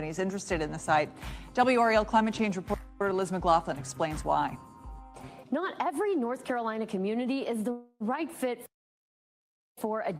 companies interested in the site. WRAL climate change reporter Liz McLaughlin explains why. Not every North Carolina community is the right fit for a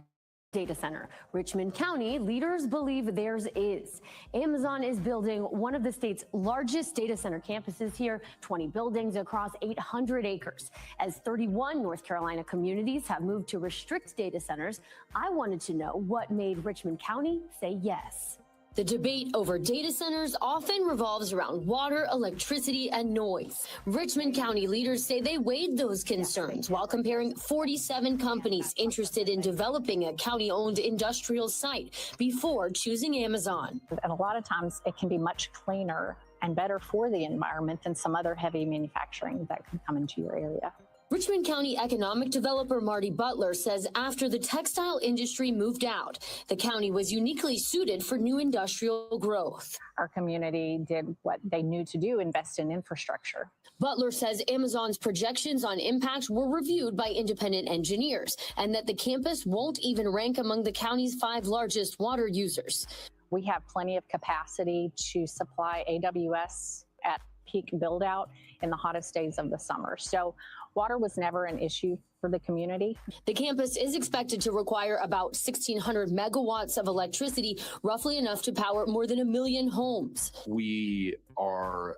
data center. Richmond County leaders believe theirs is. Amazon is building one of the state's largest data center campuses here, 20 buildings across 800 acres. As 31 North Carolina communities have moved to restrict data centers, I wanted to know what made Richmond County say yes. The debate over data centers often revolves around water, electricity, and noise. Richmond County leaders say they weighed those concerns while comparing 47 companies interested in developing a county-owned industrial site before choosing Amazon. And a lot of times it can be much cleaner and better for the environment than some other heavy manufacturing that could come into your area. Richmond County economic developer Marty Butler says after the textile industry moved out, the county was uniquely suited for new industrial growth. Our community did what they knew to do, invest in infrastructure. Butler says Amazon's projections on impact were reviewed by independent engineers and that the campus won't even rank among the county's 5 largest water users. We have plenty of capacity to supply AWS at peak build out in the hottest days of the summer. So water was never an issue for the community. The campus is expected to require about 1,600 megawatts of electricity, roughly enough to power more than 1 million homes. We are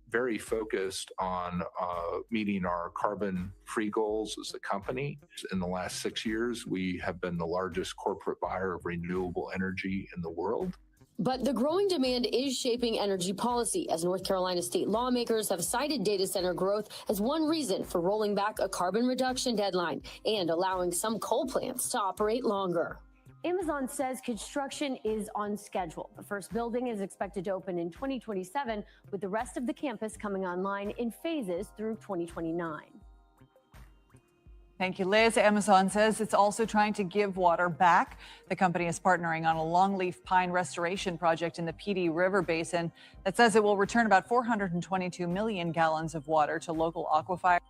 very focused on meeting our carbon-free goals as a company. In the last 6 years, we have been the largest corporate buyer of renewable energy in the world. But the growing demand is shaping energy policy, as North Carolina state lawmakers have cited data center growth as one reason for rolling back a carbon reduction deadline and allowing some coal plants to operate longer. Amazon says construction is on schedule. The first building is expected to open in 2027, with the rest of the campus coming online in phases through 2029. Thank you, Liz. Amazon says it's also trying to give water back. The company is partnering on a longleaf pine restoration project in the PD River Basin that says it will return about 422 million gallons of water to local aquifers.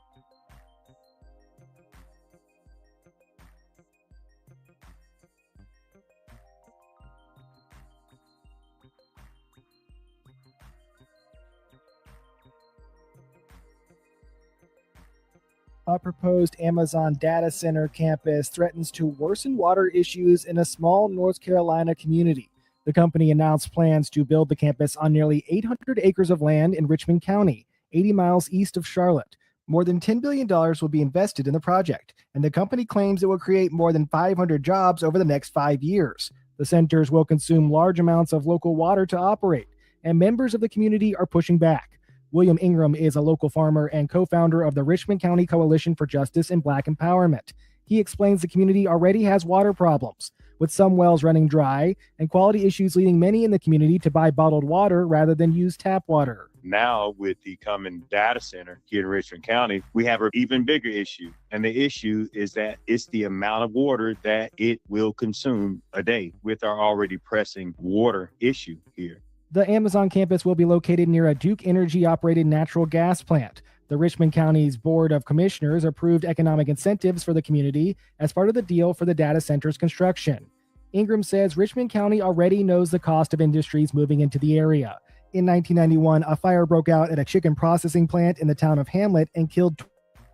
A proposed Amazon data center campus threatens to worsen water issues in a small North Carolina community. The company announced plans to build the campus on nearly 800 acres of land in Richmond County, 80 miles east of Charlotte. More than $10 billion will be invested in the project, and the company claims it will create more than 500 jobs over the next 5 years. The centers will consume large amounts of local water to operate, and members of the community are pushing back. William Ingram is a local farmer and co-founder of the Richmond County Coalition for Justice and Black Empowerment. He explains the community already has water problems, with some wells running dry and quality issues leading many in the community to buy bottled water rather than use tap water. Now, with the coming data center here in Richmond County, we have an even bigger issue. And the issue is that it's the amount of water that it will consume a day with our already pressing water issue here. The Amazon campus will be located near a Duke Energy-operated natural gas plant. The Richmond County's Board of Commissioners approved economic incentives for the community as part of the deal for the data center's construction. Ingram says Richmond County already knows the cost of industries moving into the area. In 1991, a fire broke out at a chicken processing plant in the town of Hamlet and killed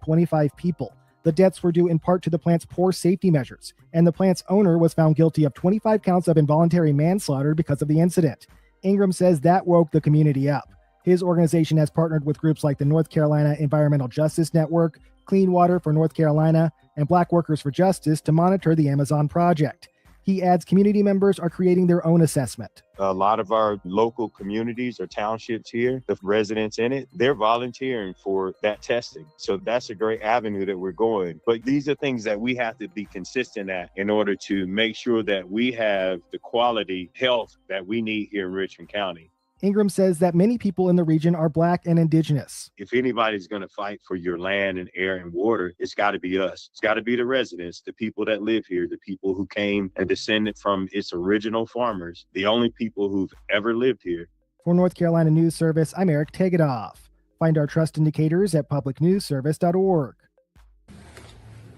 25 people. The deaths were due in part to the plant's poor safety measures, and the plant's owner was found guilty of 25 counts of involuntary manslaughter because of the incident. Ingram says that woke the community up. His organization has partnered with groups like the North Carolina Environmental Justice Network, Clean Water for North Carolina, and Black Workers for Justice to monitor the Amazon project. He adds community members are creating their own assessment. A lot of our local communities or townships here, the residents in it, they're volunteering for that testing. So that's a great avenue that we're going. But these are things that we have to be consistent at in order to make sure that we have the quality health that we need here in Richmond County. Ingram says that many people in the region are Black and Indigenous. If anybody's going to fight for your land and air and water, it's got to be us. It's got to be the residents, the people that live here, the people who came and descended from its original farmers, the only people who've ever lived here. For North Carolina News Service, I'm Eric Tegedoff. Find our trust indicators at publicnewsservice.org.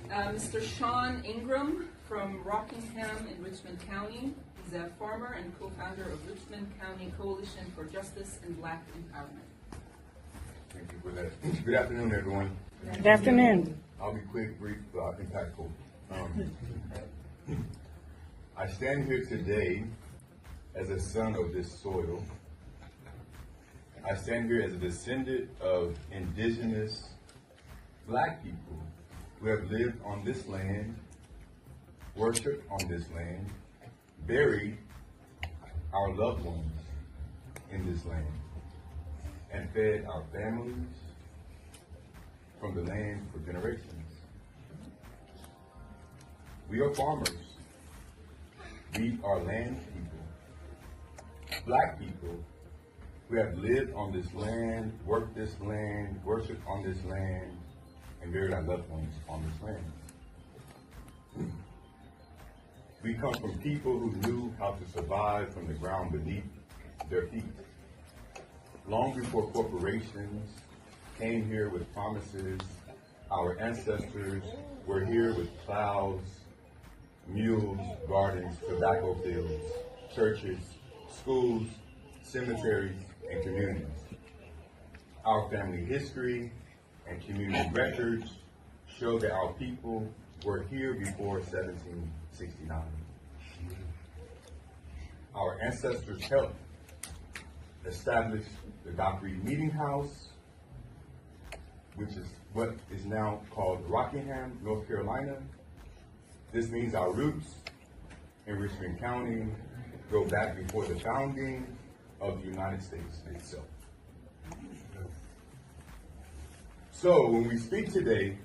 Mr. Sean Ingram from Rockingham in Richmond County is Zev Farmer and co-founder of Richmond County Coalition for Justice and Black Empowerment. Thank you for that. Good afternoon, everyone. Good afternoon. I'll be quick, brief, impactful. I stand here today as a son of this soil. I stand here as a descendant of indigenous Black people who have lived on this land, worshiped on this land, buried our loved ones in this land, and fed our families from the land for generations. We are farmers. We are land people, Black people who have lived on this land, worked this land, worshiped on this land, and buried our loved ones on this land. We come from people who knew how to survive from the ground beneath their feet. Long before corporations came here with promises, our ancestors were here with plows, mules, gardens, tobacco fields, churches, schools, cemeteries, and communities. Our family history and community records show that our people were here before 1769. Our ancestors helped establish the Dock Reed Meeting House, which is what is now called Rockingham, North Carolina. This means our roots in Richmond County go back before the founding of the United States itself. So when we speak today,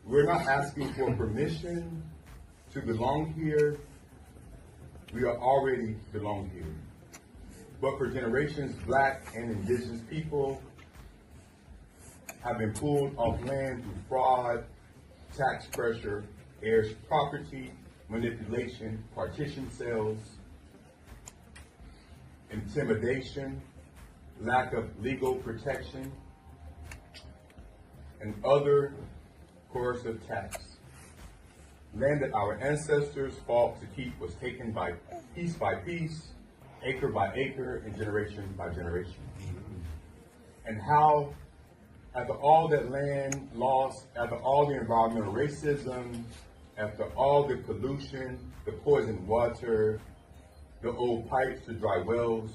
we're not asking for permission to belong here. We are already belong here. But for generations, Black and indigenous people have been pulled off land through fraud, tax pressure, heirs property, manipulation, partition sales, intimidation, lack of legal protection, and other coercive tax. Land that our ancestors fought to keep was taken by piece, acre by acre, and generation by generation. And how, after all that land lost, after all the environmental racism, after all the pollution, the poisoned water, the old pipes, the dry wells,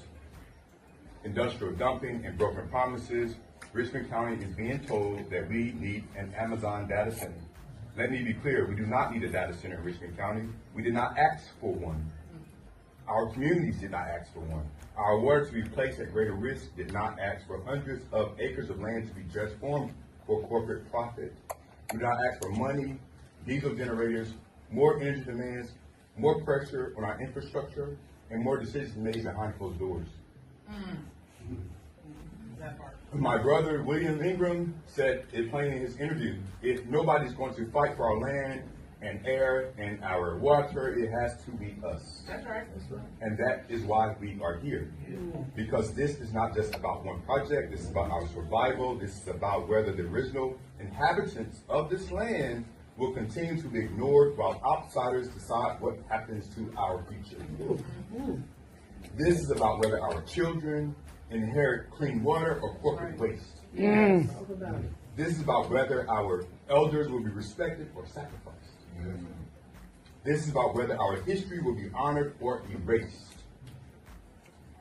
industrial dumping, and broken promises, Richmond County is being told that we need an Amazon data center. Let me be clear, we do not need a data center in Richmond County. We did not ask for one. Our communities did not ask for one. Our water to be placed at greater risk did not ask for hundreds of acres of land to be transformed for corporate profit. We did not ask for money, diesel generators, more energy demands, more pressure on our infrastructure, and more decisions made behind closed doors. My brother, William Ingram, said it plain in his interview, if nobody's going to fight for our land and air and our water, it has to be us. That's right. And that is why we are here. Because this is not just about one project, this is about our survival, this is about whether the original inhabitants of this land will continue to be ignored while outsiders decide what happens to our future. This is about whether our children inherit clean water or corporate waste. This is about whether our elders will be respected or sacrificed. This is about whether our history will be honored or erased.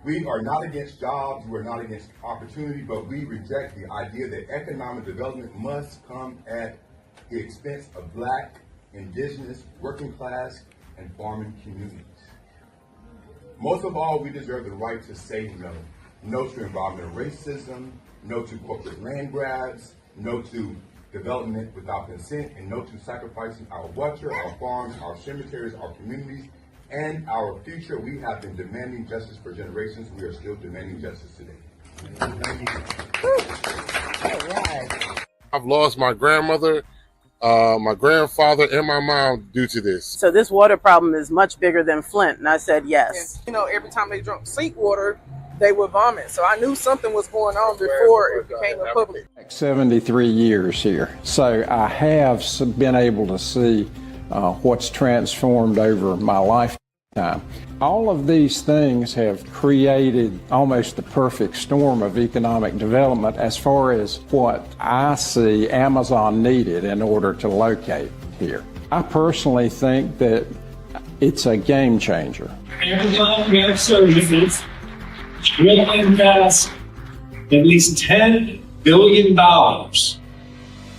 We are not against jobs, we are not against opportunity, but we reject the idea that economic development must come at the expense of Black, indigenous, working class, and farming communities. Most of all, we deserve the right to say no. No to environmental racism, no to corporate land grabs, no to development without consent, and no to sacrificing our water, our farms, our cemeteries, our communities, and our future. We have been demanding justice for generations. We are still demanding justice today. Thank you. I've lost my grandmother, my grandfather, and my mom due to this. So this water problem is much bigger than Flint, and I said yes. You know, every time they drank sink water, they would vomit. So I knew something was going on before it became a public. 73 years here. So I have been able to see what's transformed over my life. time. All of these things have created almost the perfect storm of economic development as far as what I see Amazon needed in order to locate here. I personally think that it's a game changer. Amazon Web Services will invest at least $10 billion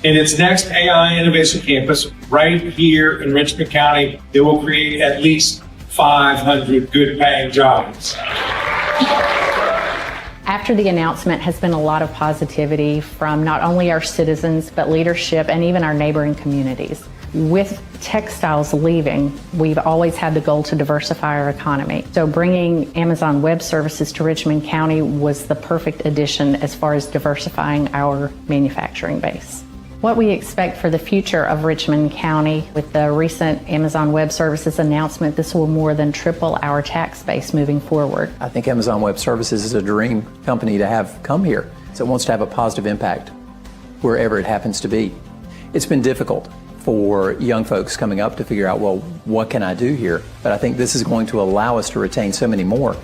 in its next AI Innovation Campus right here in Richmond County. It will create at least 500 good-paying jobs. After the announcement has been a lot of positivity from not only our citizens, but leadership and even our neighboring communities. With textiles leaving, we've always had the goal to diversify our economy. So bringing Amazon Web Services to Richmond County was the perfect addition as far as diversifying our manufacturing base. What we expect for the future of Richmond County with the recent Amazon Web Services announcement, this will more than triple our tax base moving forward. I think Amazon Web Services is a dream company to have come here. So it wants to have a positive impact wherever it happens to be. It's been difficult for young folks coming up to figure out, well, what can I do here? But I think this is going to allow us to retain so many more,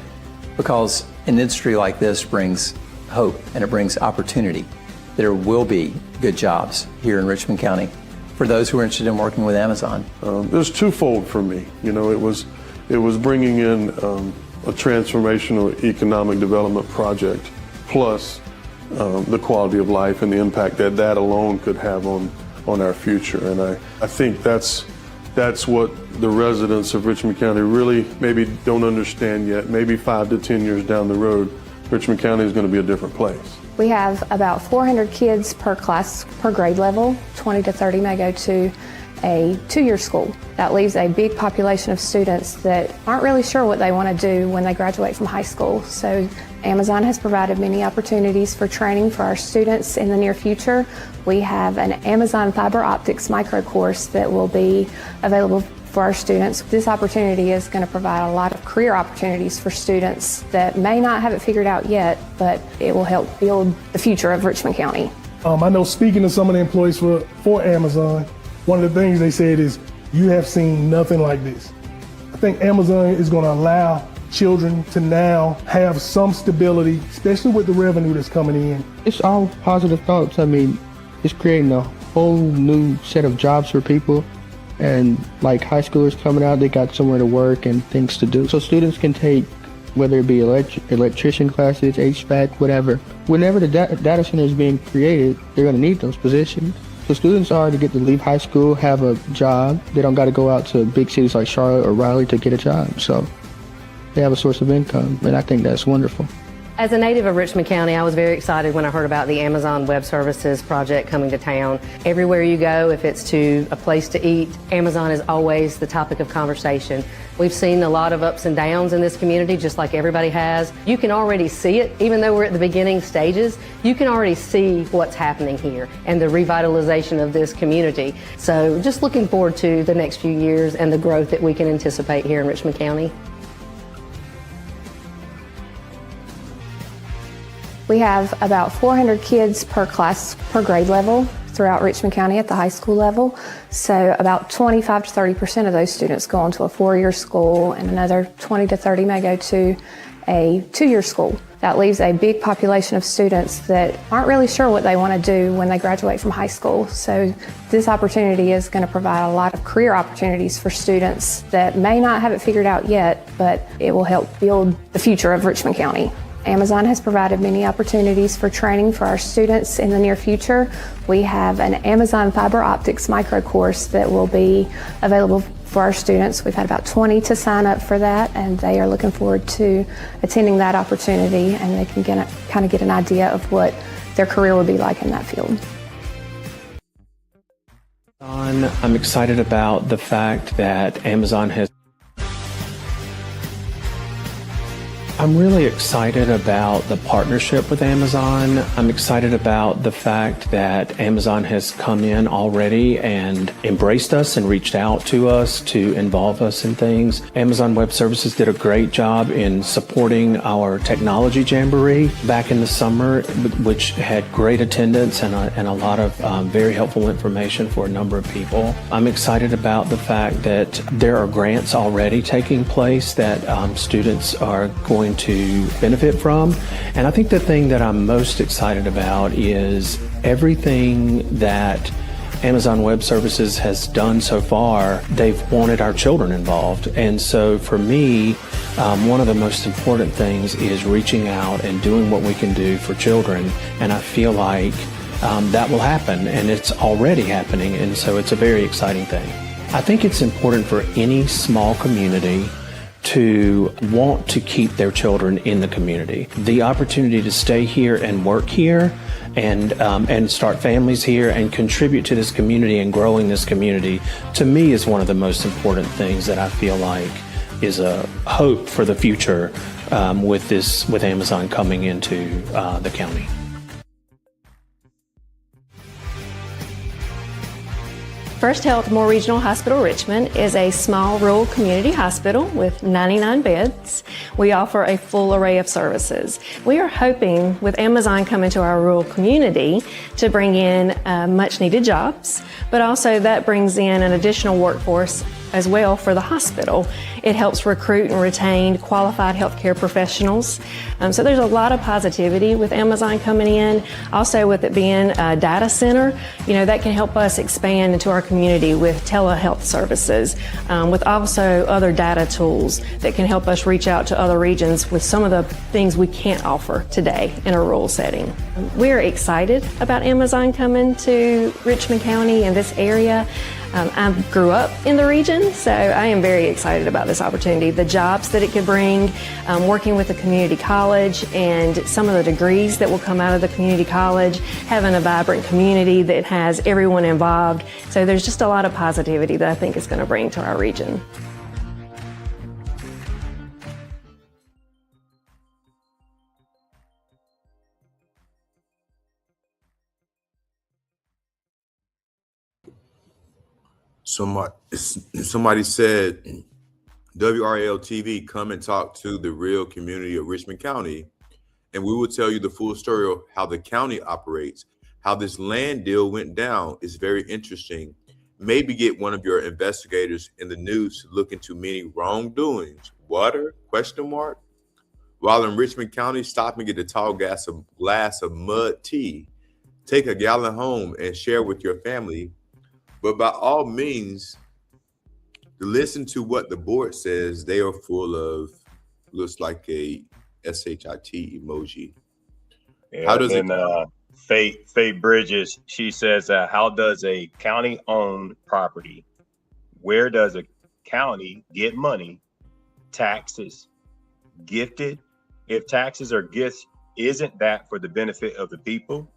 because an industry like this brings hope and it brings opportunity. There will be good jobs here in Richmond County for those who are interested in working with Amazon. It was twofold for me. You know, it was bringing in a transformational economic development project, plus the quality of life and the impact that that alone could have on our future. And I think that's what the residents of Richmond County really maybe don't understand yet. Maybe 5 to 10 years down the road, Richmond County is going to be a different place. We have about 400 kids per class, per grade level. 20 to 30 may go to a 2-year school. That leaves a big population of students that aren't really sure what they want to do when they graduate from high school. So Amazon has provided many opportunities for training for our students in the near future. We have an Amazon fiber optics micro course that will be available for our students. This opportunity is going to provide a lot of career opportunities for students that may not have it figured out yet, but it will help build the future of Richmond County. I know, speaking to some of the employees for Amazon, one of the things they said is, you have seen nothing like this. I think Amazon is going to allow children to now have some stability, especially with the revenue that's coming in. It's all positive thoughts. I mean, it's creating a whole new set of jobs for people. And like high schoolers coming out, they got somewhere to work and things to do. So students can take, whether it be electrician classes, HVAC, whatever. Whenever the data center is being created, they're going to need those positions. So students already get to leave high school, have a job. They don't got to go out to big cities like Charlotte or Raleigh to get a job. So they have a source of income, and I think that's wonderful. As a native of Richmond County, I was very excited when I heard about the Amazon Web Services project coming to town. Everywhere you go, if it's to a place to eat, Amazon is always the topic of conversation. We've seen a lot of ups and downs in this community, just like everybody has. You can already see it, even though we're at the beginning stages, you can already see what's happening here and the revitalization of this community. So just looking forward to the next few years and the growth that we can anticipate here in Richmond County. We have about 400 kids per class, per grade level throughout Richmond County at the high school level. So about 25 to 30% of those students go on to a 4-year school, and another 20 to 30 may go to a 2-year school. That leaves a big population of students that aren't really sure what they want to do when they graduate from high school. So this opportunity is going to provide a lot of career opportunities for students that may not have it figured out yet, but it will help build the future of Richmond County. Amazon has provided many opportunities for training for our students in the near future. We have an Amazon fiber optics micro course that will be available for our students. We've had about 20 to sign up for that, and they are looking forward to attending that opportunity, and they can kind of get an idea of what their career will be like in that field. I'm excited about the fact that Amazon has I'm really excited about the partnership with Amazon. I'm excited about the fact that Amazon has come in already and embraced us and reached out to us to involve us in things. Amazon Web Services did a great job in supporting our technology jamboree back in the summer, which had great attendance and a lot of very helpful information for a number of people. I'm excited about the fact that there are grants already taking place that students are going to benefit from. And I think the thing that I'm most excited about is everything that Amazon Web Services has done so far. They've wanted our children involved. And so for me, one of the most important things is reaching out and doing what we can do for children. And I feel like that will happen, and it's already happening. And so it's a very exciting thing. I think it's important for any small community to want to keep their children in the community. The opportunity to stay here and work here and start families here and contribute to this community and growing this community, to me, is one of the most important things that I feel like is a hope for the future with Amazon coming into the county. First Health Moore Regional Hospital Richmond is a small rural community hospital with 99 beds. We offer a full array of services. We are hoping with Amazon coming to our rural community to bring in much needed jobs, but also that brings in an additional workforce as well for the hospital. It helps recruit and retain qualified healthcare professionals. So there's a lot of positivity with Amazon coming in. Also with it being a data center, that can help us expand into our community with telehealth services, with also other data tools that can help us reach out to other regions with some of the things we can't offer today in a rural setting. We're excited about Amazon coming to Richmond County and this area. I grew up in the region, so I am very excited about this opportunity. The jobs that it could bring, working with the community college and some of the degrees that will come out of the community college, having a vibrant community that has everyone involved. So there's just a lot of positivity that I think is going to bring to our region. Somebody said, WRL TV, come and talk to the real community of Richmond County, and we will tell you the full story of how the county operates, how this land deal went down. Is very interesting. Maybe get one of your investigators in the news to look into many wrongdoings. Water? ? While in Richmond County, stop and get a tall glass of mud tea. Take a gallon home and share with your family. But by all means, listen to what the board says. They are full of, looks like a SHIT emoji. Yeah, how does Faye Bridges, she says, how does a county-owned property, where does a county get money, taxes, gifted? If taxes are gifts, isn't that for the benefit of the people?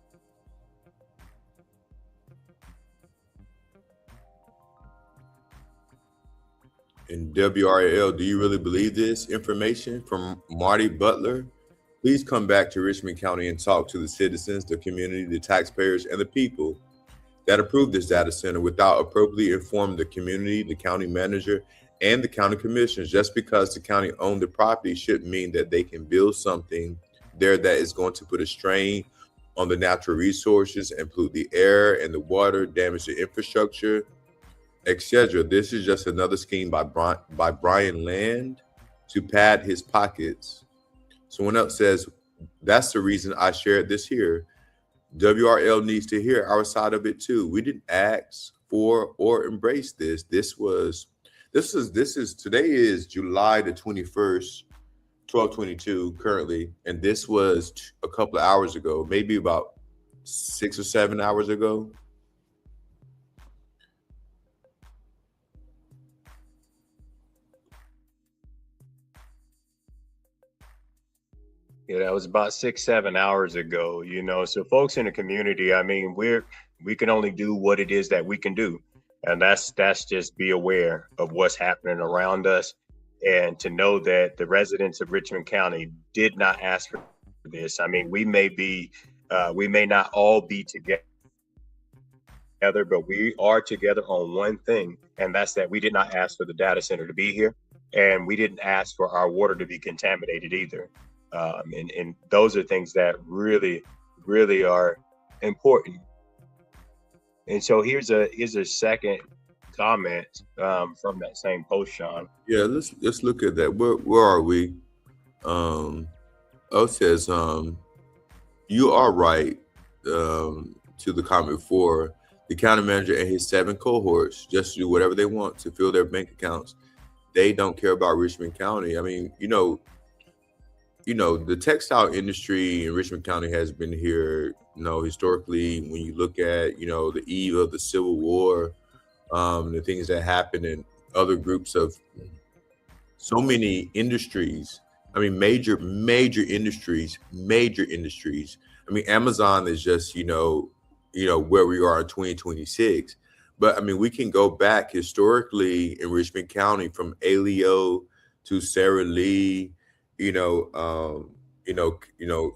In WRL, do you really believe this information? From Marty Butler. Please come back to Richmond County and talk to the citizens, the community, the taxpayers, and the people that approved this data center without appropriately informing the community, the county manager, and the county commissioners. Just because the county owned the property shouldn't mean that they can build something there that is going to put a strain on the natural resources and pollute the air and the water, damage the infrastructure, etc. This is just another scheme by Brian Land to pad his pockets. Someone else says, that's the reason I shared this here. WRL needs to hear our side of it too. We didn't ask for or embrace this. Today is July the 21st, 12:22 currently. And this was a couple of hours ago, maybe about 6 or 7 hours ago. Yeah, that was about 6-7 hours ago, so folks in the community, I mean, we can only do what it is that we can do. And that's just be aware of what's happening around us. And to know that the residents of Richmond County did not ask for this. I mean, we may not all be together, but we are together on one thing, and that's that we did not ask for the data center to be here, and we didn't ask for our water to be contaminated either. And those are things that really, really are important. And so here's a second comment from that same post, Sean. Yeah, let's look at that. Where are we? O says, you are right. To the comment before, the county manager and his 7 cohorts just do whatever they want to fill their bank accounts. They don't care about Richmond County. I mean, you know, the textile industry in Richmond County has been here, historically. When you look at, the eve of the Civil War, the things that happened in other groups of so many industries. I mean, major industries. I mean, Amazon is just, where we are in 2026. But I mean, we can go back historically in Richmond County from Aleo to Sara Lee,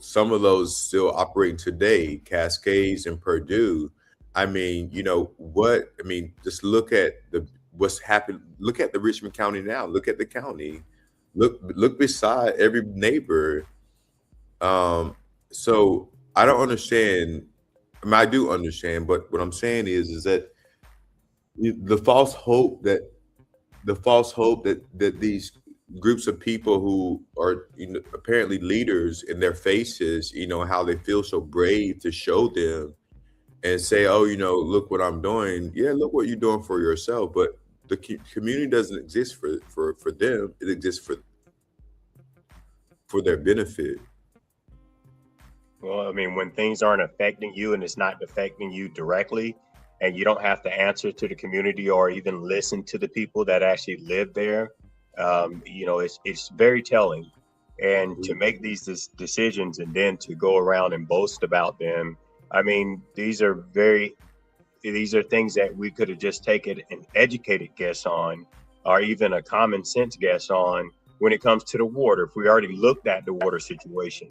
some of those still operating today, Cascades and Purdue. I mean, just look at what's happened. Look at the Richmond County now. Look at the county. Look beside every neighbor. So I don't understand. I mean, I do understand, but what I'm saying is that the false hope that these groups of people who are apparently leaders in their faces, how they feel so brave to show them and say, oh, look what I'm doing. Yeah, look what you're doing for yourself. But the community doesn't exist for them. It exists for their benefit. Well, I mean, when things aren't affecting you and it's not affecting you directly, and you don't have to answer to the community or even listen to the people that actually live there, it's very telling. And to make these decisions and then to go around and boast about them, I mean, these are things that we could have just taken an educated guess on, or even a common sense guess on when it comes to the water, if we already looked at the water situation.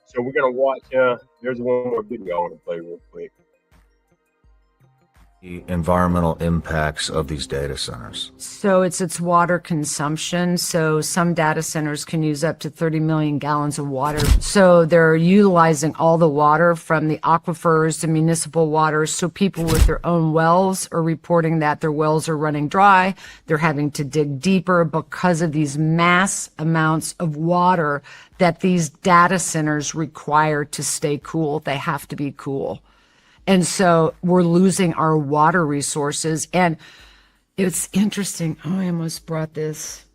So we're going to watch, there's one more video I want to play real quick. The environmental impacts of these data centers. So it's water consumption. So some data centers can use up to 30 million gallons of water. So they're utilizing all the water from the aquifers to municipal water. So people with their own wells are reporting that their wells are running dry. They're having to dig deeper because of these mass amounts of water that these data centers require to stay cool. They have to be cool. And so we're losing our water resources. And it's interesting. Oh, I almost brought this.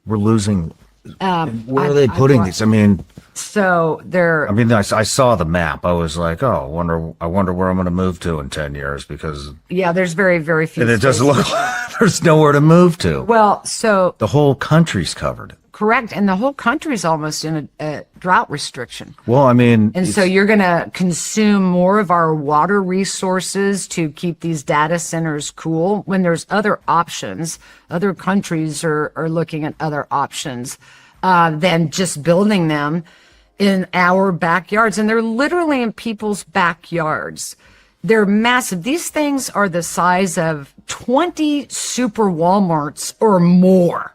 We're losing. Where are they putting these? I mean, so they're. I mean, I saw the map. I was like, oh, I wonder where I'm going to move to in 10 years because. Yeah, there's very, very few. And it doesn't look like there's nowhere to move to. Well, so. The whole country's covered. Correct. And the whole country's almost in a drought restriction. Well, I mean. And so you're going to consume more of our water resources to keep these data centers cool when there's other options. Other countries are looking at other options than just building them in our backyards. And they're literally in people's backyards. They're massive. These things are the size of 20 super Walmarts or more.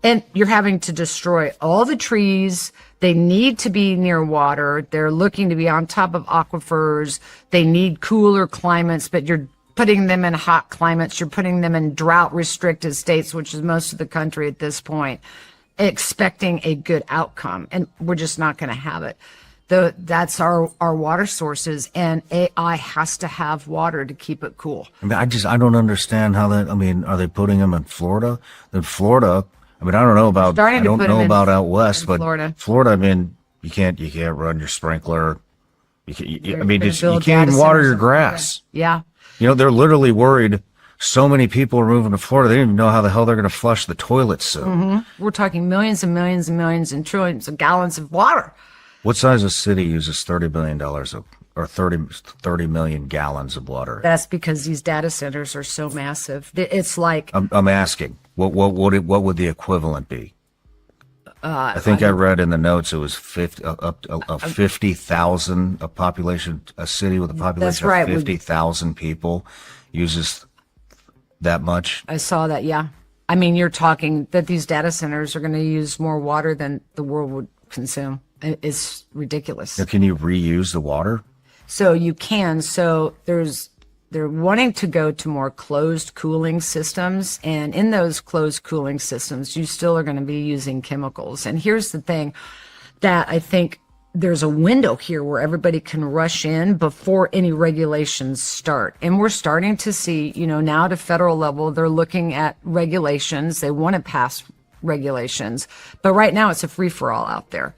And you're having to destroy all the trees. They need to be near water. They're looking to be on top of aquifers. They need cooler climates, but you're putting them in hot climates. You're putting them in drought restricted states, which is most of the country at this point, expecting a good outcome. And we're just not going to have it. That's our water sources, and AI has to have water to keep it cool. I mean, I don't understand how that, I mean, are they putting them in Florida? In Florida, I mean, I don't know about out west, but Florida, I mean, you can't run your sprinkler. You can't even water your grass. Yeah. They're literally worried. So many people are moving to Florida. They don't even know how the hell they're going to flush the toilets soon. Mm-hmm. We're talking millions and millions and millions and trillions of gallons of water. What size of city uses $30 billion of or 30 million gallons of water. That's because these data centers are so massive. It's like I'm asking, what would the equivalent be? I think I read in the notes it was 50,000 a population, a city with a population of 50,000 people uses that much. I saw that, yeah. I mean, you're talking that these data centers are going to use more water than the world would consume. It's ridiculous. Now, can you reuse the water? So you can. So they're wanting to go to more closed cooling systems. And in those closed cooling systems, you still are going to be using chemicals. And here's the thing that I think there's a window here where everybody can rush in before any regulations start. And we're starting to see, now at a federal level, they're looking at regulations. They want to pass regulations. But right now it's a free-for-all out there.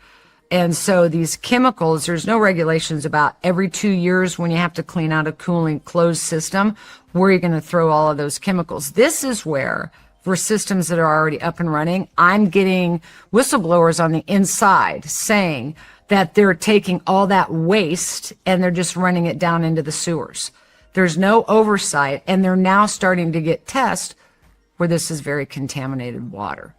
And so these chemicals, there's no regulations about every 2 years when you have to clean out a cooling closed system, where you're going to throw all of those chemicals. This is where, for systems that are already up and running, I'm getting whistleblowers on the inside saying that they're taking all that waste and they're just running it down into the sewers. There's no oversight, and they're now starting to get tests where this is very contaminated water.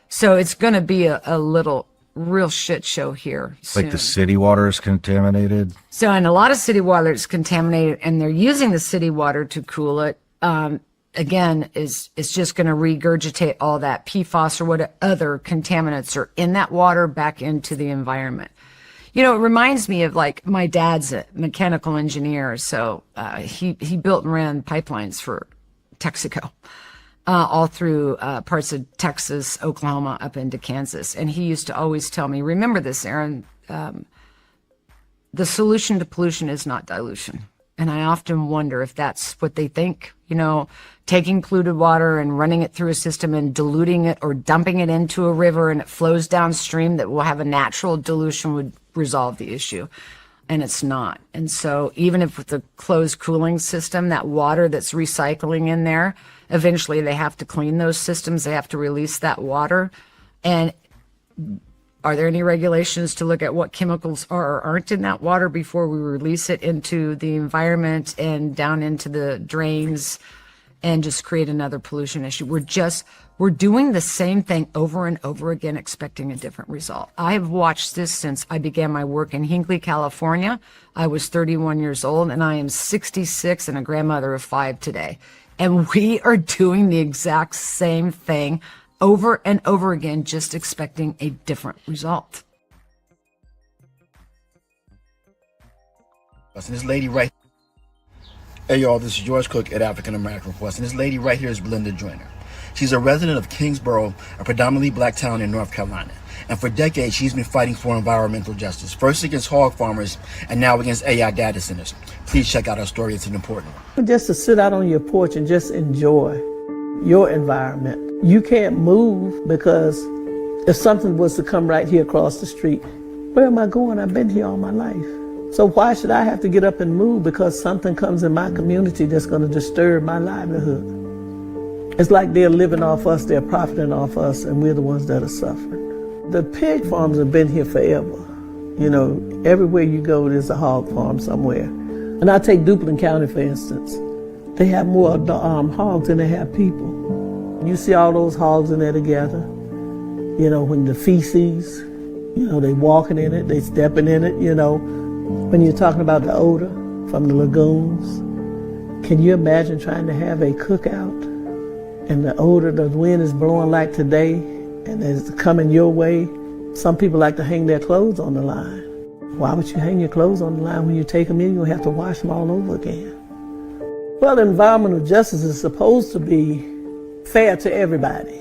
So it's going to be a little real shit show here soon. Like the city water is contaminated? So, and a lot of city water is contaminated, and they're using the city water to cool it. Again, it's just going to regurgitate all that PFAS or what other contaminants are in that water back into the environment. It reminds me of, like, my dad's a mechanical engineer, so he built and ran pipelines for Texaco. All through parts of Texas, Oklahoma, up into Kansas. And he used to always tell me, remember this, Aaron, the solution to pollution is not dilution. And I often wonder if that's what they think, taking polluted water and running it through a system and diluting it or dumping it into a river and it flows downstream that will have a natural dilution would resolve the issue. And it's not. And so even if with the closed cooling system, that water that's recycling in there, eventually they have to clean those systems. They have to release that water. And are there any regulations to look at what chemicals are or aren't in that water before we release it into the environment and down into the drains and just create another pollution issue? We're doing the same thing over and over again, expecting a different result. I've watched this since I began my work in Hinckley, California. I was 31 years old, and I am 66 and a grandmother of 5 today. And we are doing the exact same thing over and over again, just expecting a different result. And this lady right, hey y'all, this is George Cook at African American Reports, and this lady right here is Belinda Joyner. She's a resident of Kingsborough, a predominantly black town in North Carolina. And for decades, she's been fighting for environmental justice, first against hog farmers and now against AI data centers. Please check out our story. It's an important one. Just to sit out on your porch and just enjoy your environment. You can't move because if something was to come right here across the street, where am I going? I've been here all my life. So why should I have to get up and move because something comes in my community that's going to disturb my livelihood? It's like they're living off us, they're profiting off us, and we're the ones that are suffering. The pig farms have been here forever. Everywhere you go, there's a hog farm somewhere. And I take Duplin County, for instance. They have more hogs than they have people. You see all those hogs in there together. When the feces, they walking in it, they stepping in it, When you're talking about the odor from the lagoons, can you imagine trying to have a cookout and the odor, the wind is blowing like today and it's coming your way? Some people like to hang their clothes on the line. Why would you hang your clothes on the line when you take them in? You'll have to wash them all over again. Well, environmental justice is supposed to be fair to everybody,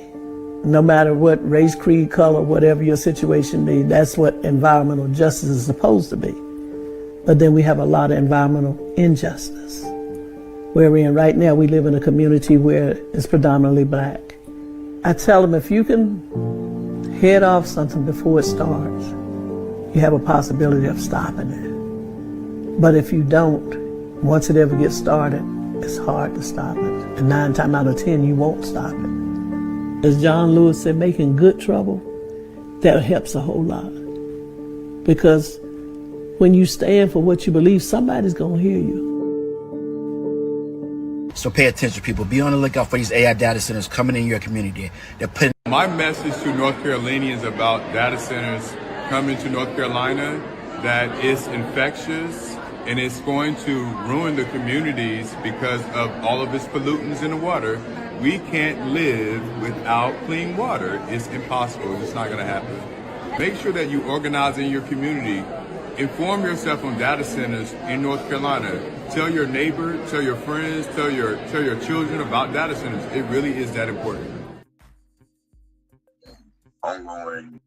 no matter what race, creed, color, whatever your situation be. That's what environmental justice is supposed to be. But then we have a lot of environmental injustice. Where we're in right now, we live in a community where it's predominantly black. I tell them, if you can head off something before it starts, you have a possibility of stopping it. But if you don't, once it ever gets started, it's hard to stop it. And 9 times out of 10, you won't stop it. As John Lewis said, making good trouble, that helps a whole lot. Because When you stand for what you believe, somebody's going to hear you. So pay attention, people. Be on the lookout for these AI data centers coming in your community. They're putting. My message to North Carolinians about data centers coming to North Carolina, that it's infectious and it's going to ruin the communities because of all of its pollutants in the water. We can't live without clean water. It's impossible. It's not going to happen. Make sure that you organize in your community. Inform yourself on data centers in North Carolina. Tell your neighbor, tell your friends, tell your children about data centers. It really is that important. Ongoing